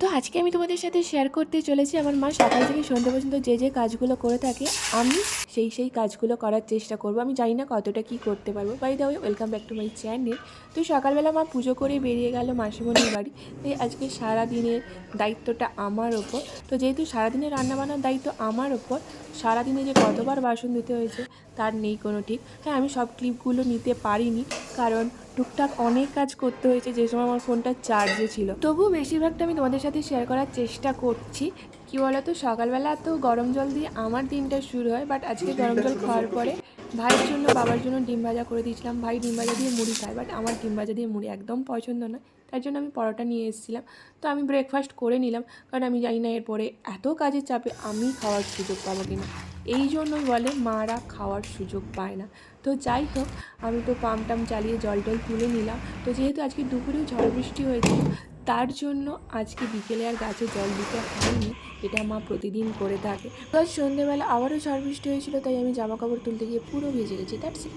তো আজকে আমি তোমাদের সাথে শেয়ার করতে চলেছি আমার মা সকাল থেকে সন্ধ্যা পর্যন্ত যে কাজগুলো করে থাকে আমি সেই কাজগুলো করার চেষ্টা করব। আমি জানি না কতটা কি করতে পারবো। By the way, welcome back to my channel. তো সকালবেলা মা পুজো করে বেরিয়ে গেল মাসিমণির বাড়ি। তাই আজকে সারাদিনের দায়িত্বটা আমার ওপর। তো যেহেতু সারাদিনের রান্নাবান্নার দায়িত্ব আমার ওপর, সারাদিনে যে কতবার বাসন ধুতে হয়েছে তার নেই কোনো ঠিক। হ্যাঁ, আমি সব ক্লিপগুলো নিতে পারিনি, কারণ টুকটাক অনেক কাজ করতে হয়েছে যে সময় আমার ফোনটা চার্জে ছিল। তবুও বেশিরভাগটা আমি তোমাদের সাথে শেয়ার করার চেষ্টা করছি। কী বলো তো, সকালবেলা তো গরম জল দিয়ে আমার দিনটা শুরু হয়, বাট আজকে গরম জল খাওয়ার পরে ভাইয়ের জন্য বাবার জন্য ডিম ভাজা করে দিয়েছিলাম। ভাই ডিম ভাজা দিয়ে মুড়ি খায়, বাট আমার ডিম ভাজা দিয়ে মুড়ি একদম পছন্দ নয়, তার জন্য আমি পরোটা নিয়ে এসেছিলাম। তো আমি ব্রেকফাস্ট করে নিলাম, কারণ আমি জানি না এরপরে এত কাজের চাপে আমি খাওয়ার সুযোগ পাবো কিনা। এই জন্যই বলে মারা খাওয়ার সুযোগ পায় না। তো যাই হোক, আমি তো পাম্প টাম চালিয়ে জল টল তুলে নিলাম। তো যেহেতু আজকে দুপুরেও ঝড় বৃষ্টি হয়েছিল, তার জন্য আজকে বিকেলে আর গাছে জল দিতে হয়নি। এটা মা প্রতিদিন করে থাকে। তো আজ সন্ধ্যেবেলা আবারও ঝড় বৃষ্টি হয়েছিল, তাই আমি জামা কাপড় তুলতে গিয়ে পুরো ভিজে গেছি। That's it.